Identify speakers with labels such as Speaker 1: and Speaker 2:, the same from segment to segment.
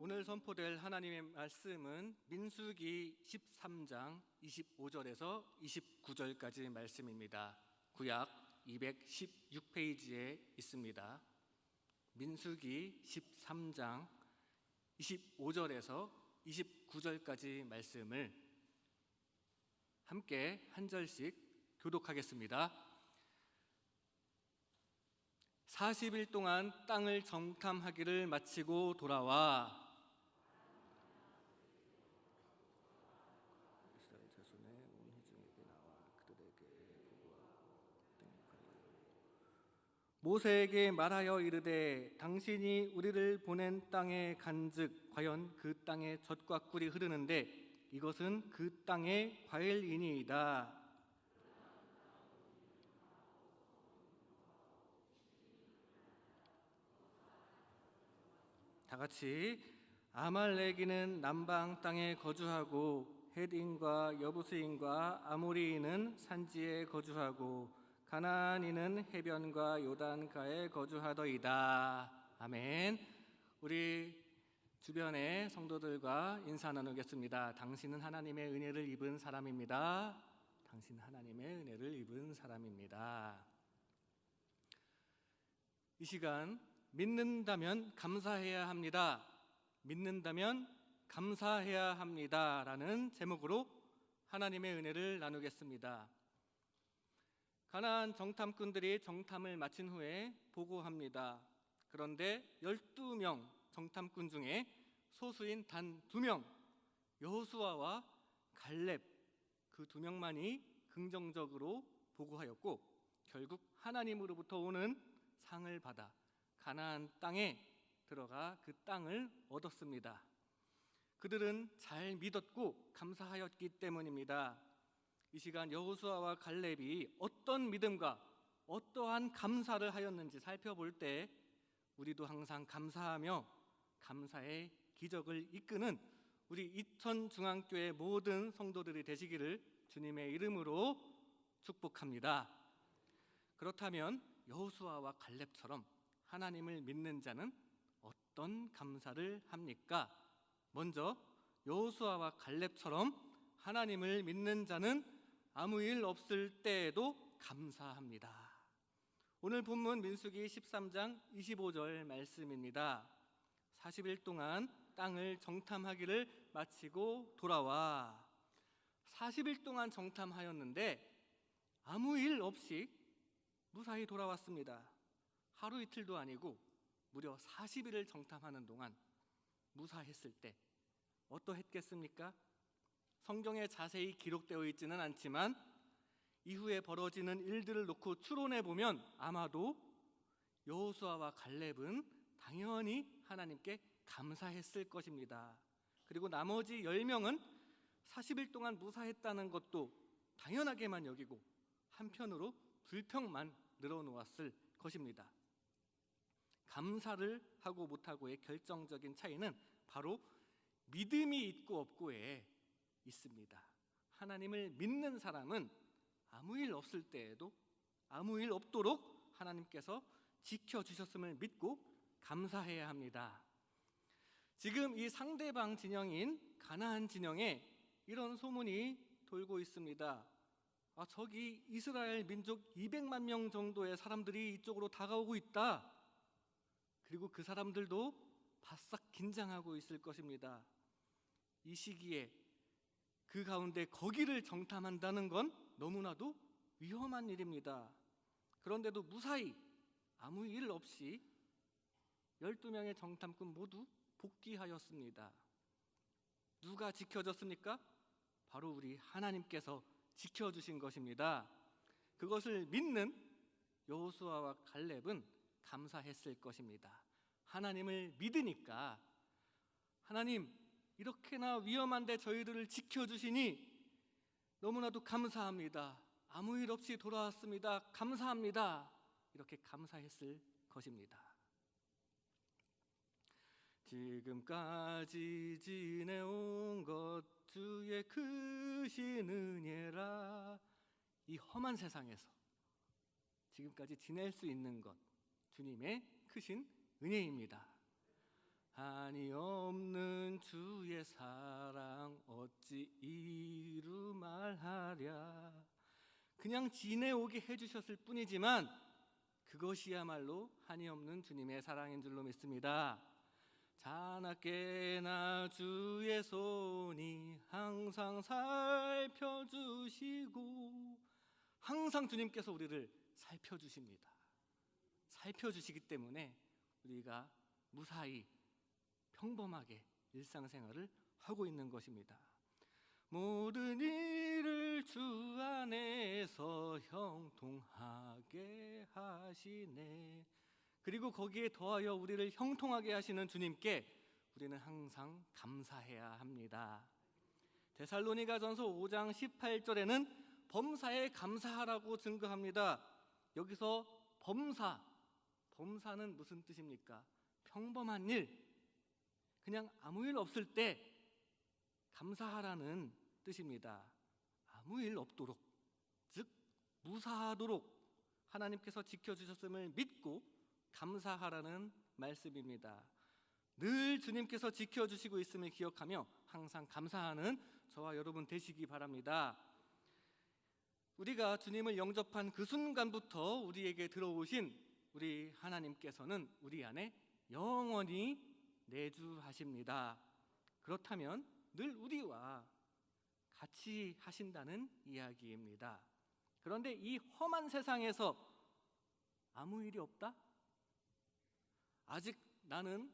Speaker 1: 오늘 선포될 하나님의 말씀은 민수기 13장 25절에서 29절까지 말씀입니다. 구약 216페이지에 있습니다. 민수기 13장 25절에서 29절까지 말씀을 함께 한 절씩 교독하겠습니다. 40일 동안 땅을 정탐하기를 마치고 돌아와 이스라엘 자손의 온 회중에게 나와 그들에게 보고하고 모세에게 말하여 이르되 당신이 우리를 보낸 땅에 간즉 과연 그 땅에 젖과 꿀이 흐르는데 이것은 그 땅의 과일이니이다. 다 같이 아말렉인은 남방 땅에 거주하고 헷인과 여부스인과 아모리인은 산지에 거주하고 가나안인은 해변과 요단가에 거주하더이다. 아멘. 우리 주변의 성도들과 인사 나누겠습니다. 당신은 하나님의 은혜를 입은 사람입니다. 당신은 하나님의 은혜를 입은 사람입니다. 이 시간 믿는다면 감사해야 합니다. 믿는다면 감사해야 합니다. 라는 제목으로 하나님의 은혜를 나누겠습니다. 가나안 정탐꾼들이 정탐을 마친 후에 보고합니다. 그런데 12명 정탐꾼 중에 소수인 단 2명, 여호수아와 갈렙 그 2명만이 긍정적으로 보고하였고 결국 하나님으로부터 오는 상을 받아 가나안 땅에 들어가 그 땅을 얻었습니다. 그들은 잘 믿었고 감사하였기 때문입니다. 이 시간 여호수아와 갈렙이 어떤 믿음과 어떠한 감사를 하였는지 살펴볼 때 우리도 항상 감사하며 감사의 기적을 이끄는 우리 이천중앙교회 모든 성도들이 되시기를 주님의 이름으로 축복합니다. 그렇다면 여호수아와 갈렙처럼 하나님을 믿는 자는 어떤 감사를 합니까? 먼저 여호수아와 갈렙처럼 하나님을 믿는 자는 아무 일 없을 때에도 감사합니다. 오늘 본문 민수기 13장 25절 말씀입니다. 40일 동안 땅을 정탐하기를 마치고 돌아와 40일 동안 정탐하였는데 아무 일 없이 무사히 돌아왔습니다. 하루 이틀도 아니고 무려 40일을 정탐하는 동안 무사했을 때 어떠했겠습니까? 성경에 자세히 기록되어 있지는 않지만 이후에 벌어지는 일들을 놓고 추론해 보면 아마도 여호수아와 갈렙은 당연히 하나님께 감사했을 것입니다. 그리고 나머지 10명은 40일 동안 무사했다는 것도 당연하게만 여기고 한편으로 불평만 늘어놓았을 것입니다. 감사를 하고 못하고의 결정적인 차이는 바로 믿음이 있고 없고에 있습니다. 하나님을 믿는 사람은 아무 일 없을 때에도 아무 일 없도록 하나님께서 지켜주셨음을 믿고 감사해야 합니다. 지금 이 상대방 진영인 가나안 진영에 이런 소문이 돌고 있습니다. 저기 이스라엘 민족 200만 명 정도의 사람들이 이쪽으로 다가오고 있다. 그리고 그 사람들도 바싹 긴장하고 있을 것입니다. 이 시기에 그 가운데 거기를 정탐한다는 건 너무나도 위험한 일입니다. 그런데도 무사히 아무 일 없이 12명의 정탐꾼 모두 복귀하였습니다. 누가 지켜줬습니까? 바로 우리 하나님께서 지켜주신 것입니다. 그것을 믿는 여호수아와 갈렙은 감사했을 것입니다. 하나님을 믿으니까 하나님 이렇게나 위험한데 저희들을 지켜주시니 너무나도 감사합니다. 아무 일 없이 돌아왔습니다. 감사합니다. 이렇게 감사했을 것입니다. 지금까지 지내온 것 주의 크신 은혜라. 이 험한 세상에서 지금까지 지낼 수 있는 것 주님의 크신 은혜입니다. 한이 없는 주의 사랑 어찌 이루 말하랴. 그냥 지내오게 해주셨을 뿐이지만 그것이야말로 한이 없는 주님의 사랑인 줄로 믿습니다. 자나깨나 주의 손이 항상 살펴주시고, 항상 주님께서 우리를 살펴주십니다. 살펴주시기 때문에 우리가 무사히 평범하게 일상생활을 하고 있는 것입니다. 모든 일을 주 안에서 형통하게 하시네. 그리고 거기에 더하여 우리를 형통하게 하시는 주님께 우리는 항상 감사해야 합니다. 데살로니가전서 5장 18절에는 범사에 감사하라고 증거합니다. 여기서 범사는 무슨 뜻입니까? 평범한 일, 그냥 아무 일 없을 때 감사하라는 뜻입니다. 아무 일 없도록, 즉 무사하도록 하나님께서 지켜주셨음을 믿고 감사하라는 말씀입니다. 늘 주님께서 지켜주시고 있음을 기억하며 항상 감사하는 저와 여러분 되시기 바랍니다. 우리가 주님을 영접한 그 순간부터 우리에게 들어오신 우리 하나님께서는 우리 안에 영원히 내주하십니다. 그렇다면 늘 우리와 같이 하신다는 이야기입니다. 그런데 이 험한 세상에서 아무 일이 없다? 아직 나는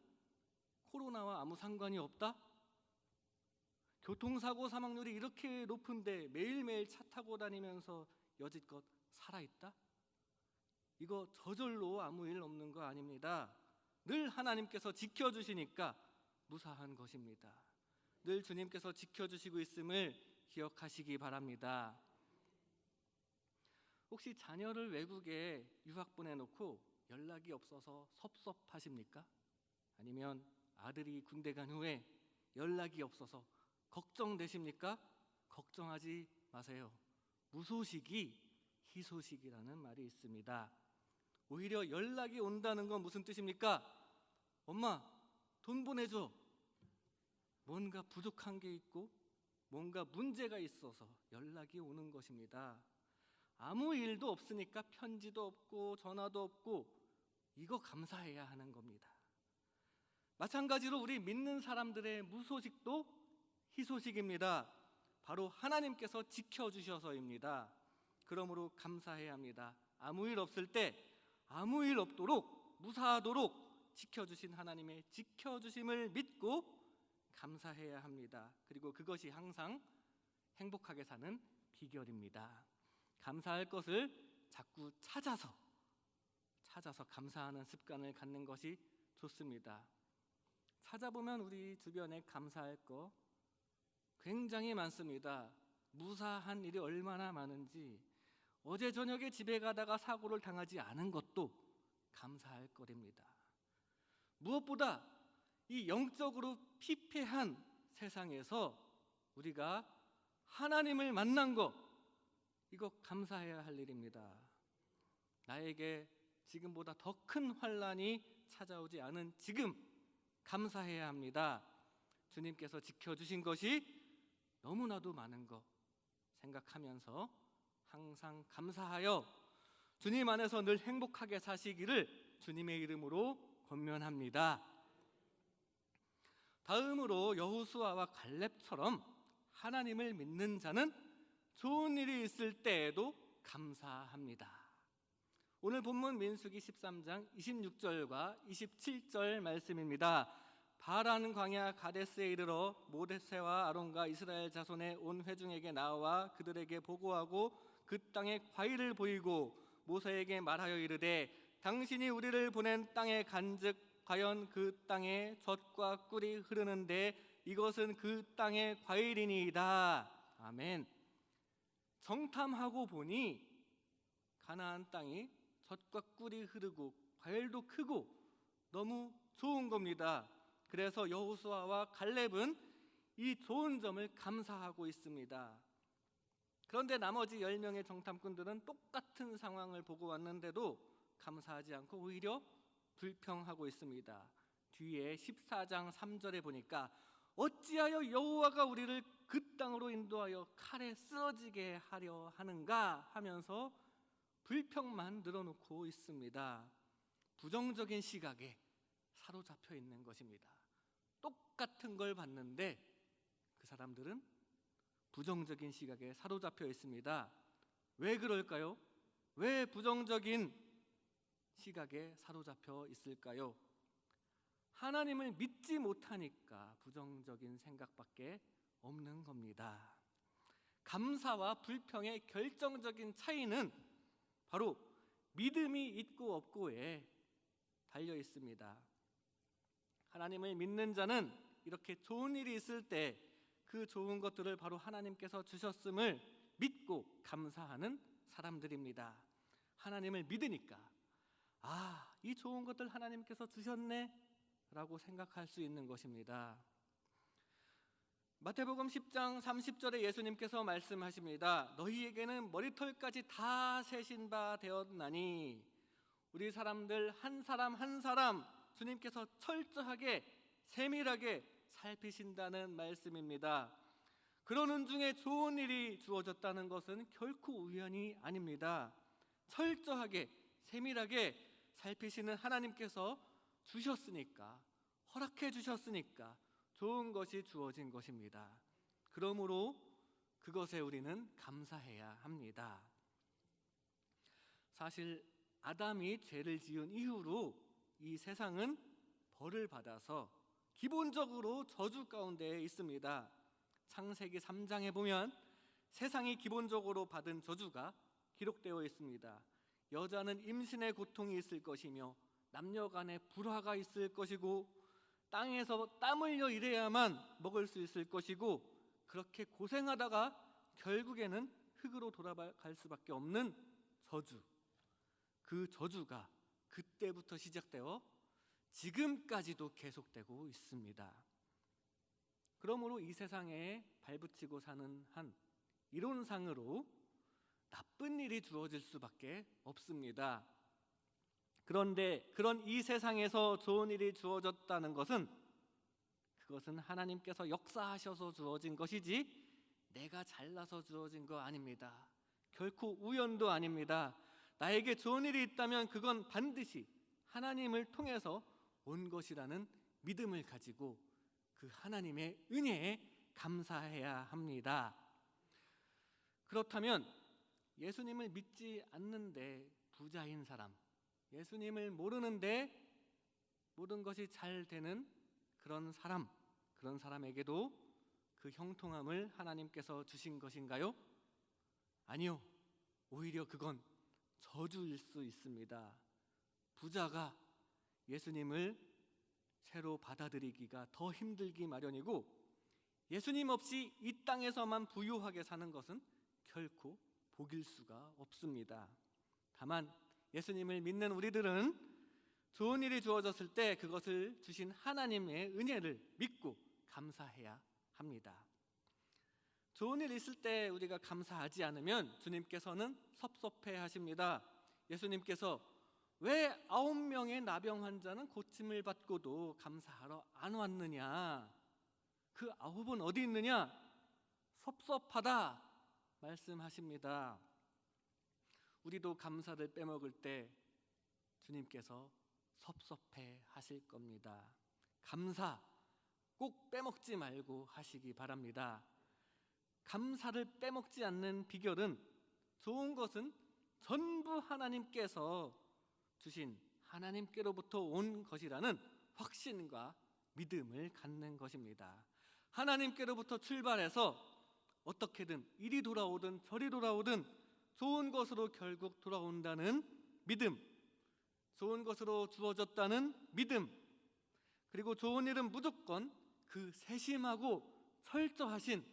Speaker 1: 코로나와 아무 상관이 없다? 교통사고 사망률이 이렇게 높은데 매일매일 차 타고 다니면서 여지껏 살아있다? 이거 저절로 아무 일 없는 거 아닙니다. 늘 하나님께서 지켜주시니까 무사한 것입니다. 늘 주님께서 지켜주시고 있음을 기억하시기 바랍니다. 혹시 자녀를 외국에 유학 보내놓고 연락이 없어서 섭섭하십니까? 아니면 아들이 군대 간 후에 연락이 없어서 걱정되십니까? 걱정하지 마세요. 무소식이 희소식이라는 말이 있습니다. 오히려 연락이 온다는 건 무슨 뜻입니까? 엄마, 돈 보내줘. 뭔가 부족한 게 있고 뭔가 문제가 있어서 연락이 오는 것입니다. 아무 일도 없으니까 편지도 없고 전화도 없고 이거 감사해야 하는 겁니다. 마찬가지로 우리 믿는 사람들의 무소식도 희소식입니다. 바로 하나님께서 지켜주셔서입니다. 그러므로 감사해야 합니다. 아무 일 없을 때 아무 일 없도록 무사하도록 지켜주신 하나님의 지켜주심을 믿고 감사해야 합니다. 그리고 그것이 항상 행복하게 사는 비결입니다. 감사할 것을 자꾸 찾아서 감사하는 습관을 갖는 것이 좋습니다. 찾아보면 우리 주변에 감사할 거 굉장히 많습니다. 무사한 일이 얼마나 많은지, 어제 저녁에 집에 가다가 사고를 당하지 않은 것도 감사할 거랍니다. 무엇보다 이 영적으로 피폐한 세상에서 우리가 하나님을 만난 것, 이거 감사해야 할 일입니다. 나에게 지금보다 더 큰 환난이 찾아오지 않은 지금 감사해야 합니다. 주님께서 지켜주신 것이 너무나도 많은 것 생각하면서 항상 감사하여 주님 안에서 늘 행복하게 사시기를 주님의 이름으로 권면합니다. 다음으로 여호수아와 갈렙처럼 하나님을 믿는 자는 좋은 일이 있을 때에도 감사합니다. 오늘 본문 민수기 13장 26절과 27절 말씀입니다. 바란 광야 가데스에 이르러 모세와 아론과 이스라엘 자손의 온 회중에게 나와 그들에게 보고하고 그 땅에 과일을 보이고 모세에게 말하여 이르되 당신이 우리를 보낸 땅에 간즉 과연 그 땅에 젖과 꿀이 흐르는데 이것은 그 땅의 과일이니이다. 아멘. 정탐하고 보니 가나안 땅이 젖과 꿀이 흐르고 과일도 크고 너무 좋은 겁니다. 그래서 여호수아와 갈렙은 이 좋은 점을 감사하고 있습니다. 그런데 나머지 10명의 정탐꾼들은 똑같은 상황을 보고 왔는데도 감사하지 않고 오히려 불평하고 있습니다. 뒤에 14장 3절에 보니까 어찌하여 여호와가 우리를 그 땅으로 인도하여 칼에 쓰러지게 하려 하는가 하면서 불평만 늘어놓고 있습니다. 부정적인 시각에 사로잡혀 있는 것입니다. 똑같은 걸 봤는데 그 사람들은 부정적인 시각에 사로잡혀 있습니다. 왜 그럴까요? 왜 부정적인 시각에 사로잡혀 있을까요? 하나님을 믿지 못하니까 부정적인 생각밖에 없는 겁니다. 감사와 불평의 결정적인 차이는 바로 믿음이 있고 없고에 달려 있습니다. 하나님을 믿는 자는 이렇게 좋은 일이 있을 때 그 좋은 것들을 바로 하나님께서 주셨음을 믿고 감사하는 사람들입니다. 하나님을 믿으니까 이 좋은 것들 하나님께서 주셨네 라고 생각할 수 있는 것입니다. 마태복음 10장 30절에 예수님께서 말씀하십니다. 너희에게는 머리털까지 다 세신 바 되었나니. 우리 사람들 한 사람 한 사람 주님께서 철저하게 세밀하게 살피신다는 말씀입니다. 그러는 중에 좋은 일이 주어졌다는 것은 결코 우연이 아닙니다. 철저하게 세밀하게 살피시는 하나님께서 주셨으니까, 허락해 주셨으니까 좋은 것이 주어진 것입니다. 그러므로 그것에 우리는 감사해야 합니다. 사실 아담이 죄를 지은 이후로 이 세상은 벌을 받아서 기본적으로 저주 가운데 있습니다. 창세기 3장에 보면 세상이 기본적으로 받은 저주가 기록되어 있습니다. 여자는 임신의 고통이 있을 것이며 남녀 간에 불화가 있을 것이고 땅에서 땀 흘려 일해야만 먹을 수 있을 것이고 그렇게 고생하다가 결국에는 흙으로 돌아갈 수밖에 없는 저주. 그 저주가 그때부터 시작되어 지금까지도 계속되고 있습니다. 그러므로 이 세상에 발붙이고 사는 한 이론상으로 나쁜 일이 주어질 수밖에 없습니다. 그런데 그런 이 세상에서 좋은 일이 주어졌다는 것은 그것은 하나님께서 역사하셔서 주어진 것이지 내가 잘나서 주어진 거 아닙니다. 결코 우연도 아닙니다. 나에게 좋은 일이 있다면 그건 반드시 하나님을 통해서 온 것이라는 믿음을 가지고 그 하나님의 은혜에 감사해야 합니다. 그렇다면 예수님을 믿지 않는데 부자인 사람, 예수님을 모르는데 모든 것이 잘 되는 그런 사람에게도 그 형통함을 하나님께서 주신 것인가요? 아니요. 오히려 그건 저주일 수 있습니다. 부자가 예수님을 새로 받아들이기가 더 힘들기 마련이고 예수님 없이 이 땅에서만 부유하게 사는 것은 결코 복일 수가 없습니다. 다만 예수님을 믿는 우리들은 좋은 일이 주어졌을 때 그것을 주신 하나님의 은혜를 믿고 감사해야 합니다. 좋은 일 있을 때 우리가 감사하지 않으면 주님께서는 섭섭해 하십니다. 예수님께서 왜 9명의 나병 환자는 고침을 받고도 감사하러 안 왔느냐? 그 9은 어디 있느냐? 섭섭하다 말씀하십니다. 우리도 감사를 빼먹을 때 주님께서 섭섭해 하실 겁니다. 감사 꼭 빼먹지 말고 하시기 바랍니다. 감사를 빼먹지 않는 비결은 좋은 것은 전부 하나님께서 주신 하나님께로부터 온 것이라는 확신과 믿음을 갖는 것입니다. 하나님께로부터 출발해서 어떻게든 이리 돌아오든 저리 돌아오든 좋은 것으로 결국 돌아온다는 믿음, 좋은 것으로 주어졌다는 믿음, 그리고 좋은 일은 무조건 그 세심하고 철저하신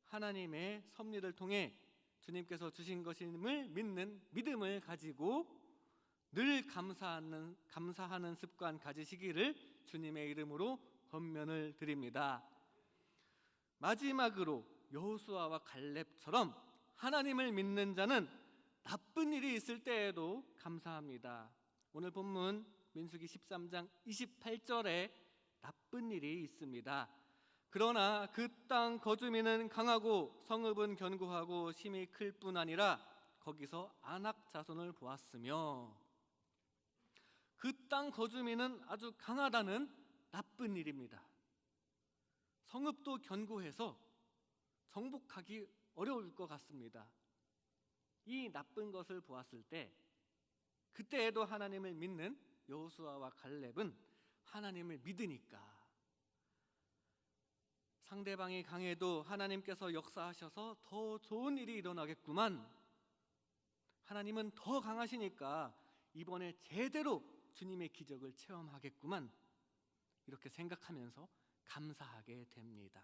Speaker 1: 하나님의 섭리를 통해 주님께서 주신 것임을 믿는 믿음을 가지고 늘 감사하는 습관 가지시기를 주님의 이름으로 권면을 드립니다. 마지막으로 여호수아와 갈렙처럼 하나님을 믿는 자는 나쁜 일이 있을 때에도 감사합니다. 오늘 본문 민수기 13장 28절에 나쁜 일이 있습니다. 그러나 그 땅 거주민은 강하고 성읍은 견고하고 심이 클 뿐 아니라 거기서 안악 자손을 보았으며, 그 땅 거주민은 아주 강하다는 나쁜 일입니다. 성읍도 견고해서 정복하기 어려울 것 같습니다. 이 나쁜 것을 보았을 때 그때에도 하나님을 믿는 여호수아와 갈렙은 하나님을 믿으니까 상대방이 강해도 하나님께서 역사하셔서 더 좋은 일이 일어나겠구만, 하나님은 더 강하시니까 이번에 제대로 주님의 기적을 체험하겠구만, 이렇게 생각하면서 감사하게 됩니다.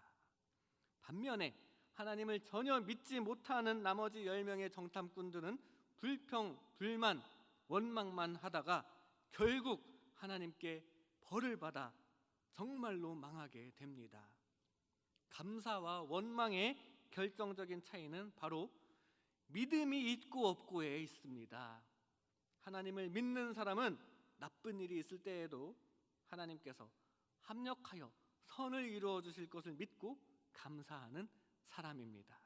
Speaker 1: 반면에 하나님을 전혀 믿지 못하는 나머지 10명의 정탐꾼들은 불평, 불만, 원망만 하다가 결국 하나님께 벌을 받아 정말로 망하게 됩니다. 감사와 원망의 결정적인 차이는 바로 믿음이 있고 없고에 있습니다. 하나님을 믿는 사람은 나쁜 일이 있을 때에도 하나님께서 합력하여 선을 이루어 주실 것을 믿고 감사하는 사람입니다.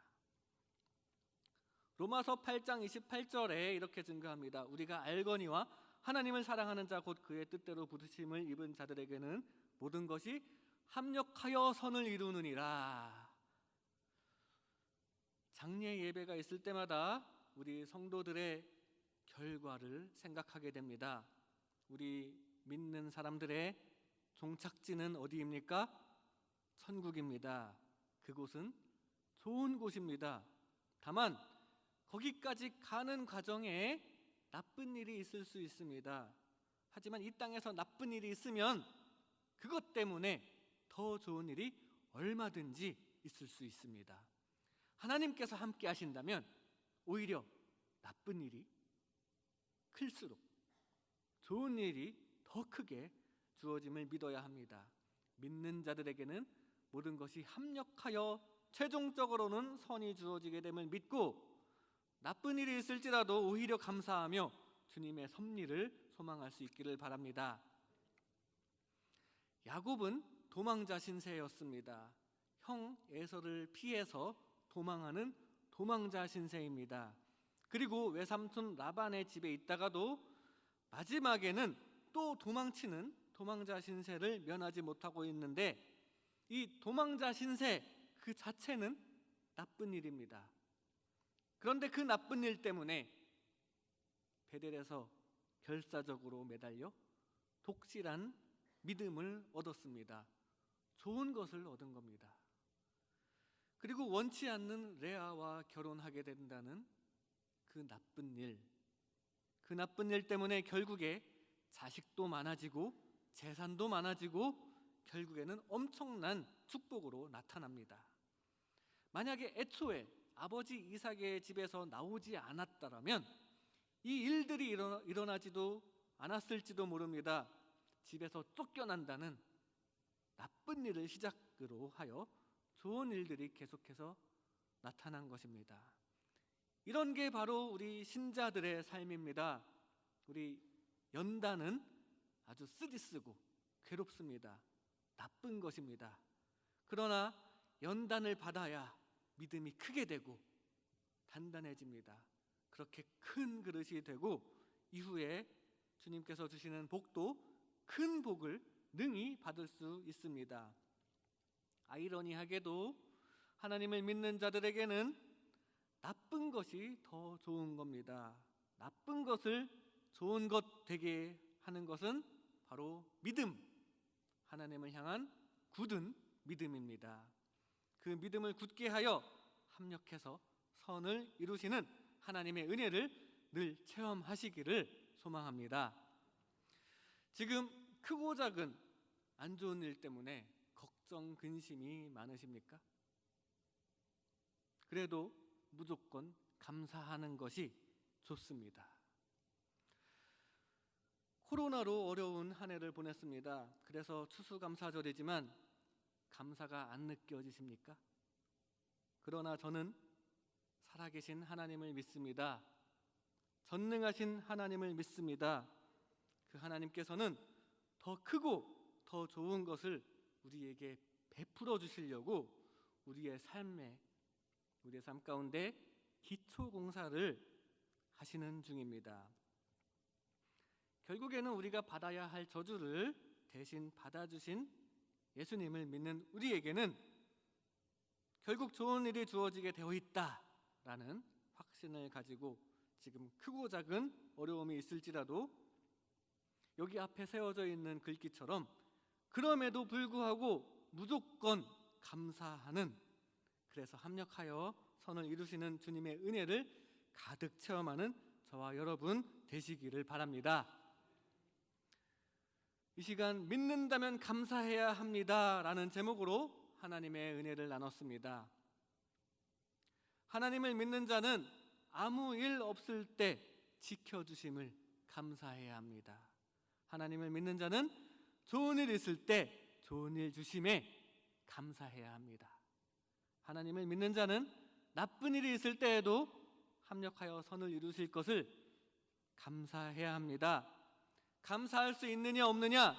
Speaker 1: 로마서 8장 28절에 이렇게 증거합니다. 우리가 알거니와 하나님을 사랑하는 자 곧 그의 뜻대로 부르심을 입은 자들에게는 모든 것이 합력하여 선을 이루느니라. 장례 예배가 있을 때마다 우리 성도들의 결과를 생각하게 됩니다. 우리 믿는 사람들의 종착지는 어디입니까? 천국입니다. 그곳은 좋은 곳입니다. 다만 거기까지 가는 과정에 나쁜 일이 있을 수 있습니다. 하지만 이 땅에서 나쁜 일이 있으면 그것 때문에 더 좋은 일이 얼마든지 있을 수 있습니다. 하나님께서 함께 하신다면 오히려 나쁜 일이 클수록 좋은 일이 더 크게 주어짐을 믿어야 합니다. 믿는 자들에게는 모든 것이 합력하여 최종적으로는 선이 주어지게 됨을 믿고 나쁜 일이 있을지라도 오히려 감사하며 주님의 섭리를 소망할 수 있기를 바랍니다. 야곱은 도망자 신세였습니다. 형 에서를 피해서 도망하는 도망자 신세입니다. 그리고 외삼촌 라반의 집에 있다가도 마지막에는 또 도망치는 도망자 신세를 면하지 못하고 있는데, 이 도망자 신세 그 자체는 나쁜 일입니다. 그런데 그 나쁜 일 때문에 베델에서 결사적으로 매달려 독실한 믿음을 얻었습니다. 좋은 것을 얻은 겁니다. 그리고 원치 않는 레아와 결혼하게 된다는 그 나쁜 일 때문에 결국에 자식도 많아지고 재산도 많아지고 결국에는 엄청난 축복으로 나타납니다. 만약에 애초에 아버지 이삭의 집에서 나오지 않았다면 이 일들이 일어나지도 않았을지도 모릅니다. 집에서 쫓겨난다는 나쁜 일을 시작으로 하여 좋은 일들이 계속해서 나타난 것입니다. 이런 게 바로 우리 신자들의 삶입니다. 우리 연단은 아주 쓰디쓰고 괴롭습니다. 나쁜 것입니다. 그러나 연단을 받아야 믿음이 크게 되고 단단해집니다. 그렇게 큰 그릇이 되고 이후에 주님께서 주시는 복도 큰 복을 능히 받을 수 있습니다. 아이러니하게도 하나님을 믿는 자들에게는 나쁜 것이 더 좋은 겁니다. 나쁜 것을 좋은 것 되게 하는 것은 바로 믿음, 하나님을 향한 굳은 믿음입니다. 그 믿음을 굳게 하여 합력해서 선을 이루시는 하나님의 은혜를 늘 체험하시기를 소망합니다. 지금 크고 작은 안 좋은 일 때문에 걱정, 근심이 많으십니까? 그래도 무조건 감사하는 것이 좋습니다. 코로나로 어려운 한 해를 보냈습니다. 그래서 추수감사절이지만 감사가 안 느껴지십니까? 그러나 저는 살아계신 하나님을 믿습니다. 전능하신 하나님을 믿습니다. 그 그 하나님께서는 더 크고 더 좋은 것을 우리에게 베풀어 주시려고 우리의 삶 가운데 기초 공사를 하시는 중입니다. 결국에는 우리가 받아야 할 저주를 대신 받아주신 예수님을 믿는 우리에게는 결국 좋은 일이 주어지게 되어 있다라는 확신을 가지고 지금 크고 작은 어려움이 있을지라도 여기 앞에 세워져 있는 글귀처럼 그럼에도 불구하고 무조건 감사하는, 그래서 합력하여 선을 이루시는 주님의 은혜를 가득 체험하는 저와 여러분 되시기를 바랍니다. 이 시간 믿는다면 감사해야 합니다 라는 제목으로 하나님의 은혜를 나눴습니다. 하나님을 믿는 자는 아무 일 없을 때 지켜주심을 감사해야 합니다. 하나님을 믿는 자는 좋은 일 있을 때 좋은 일 주심에 감사해야 합니다. 하나님을 믿는 자는 나쁜 일이 있을 때에도 합력하여 선을 이루실 것을 감사해야 합니다. 감사할 수 있느냐 없느냐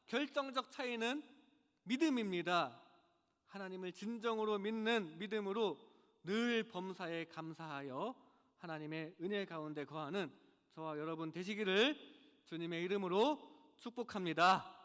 Speaker 1: 결정적 차이는 믿음입니다. 하나님을 진정으로 믿는 믿음으로 늘 범사에 감사하여 하나님의 은혜 가운데 거하는 저와 여러분 되시기를 주님의 이름으로 축복합니다.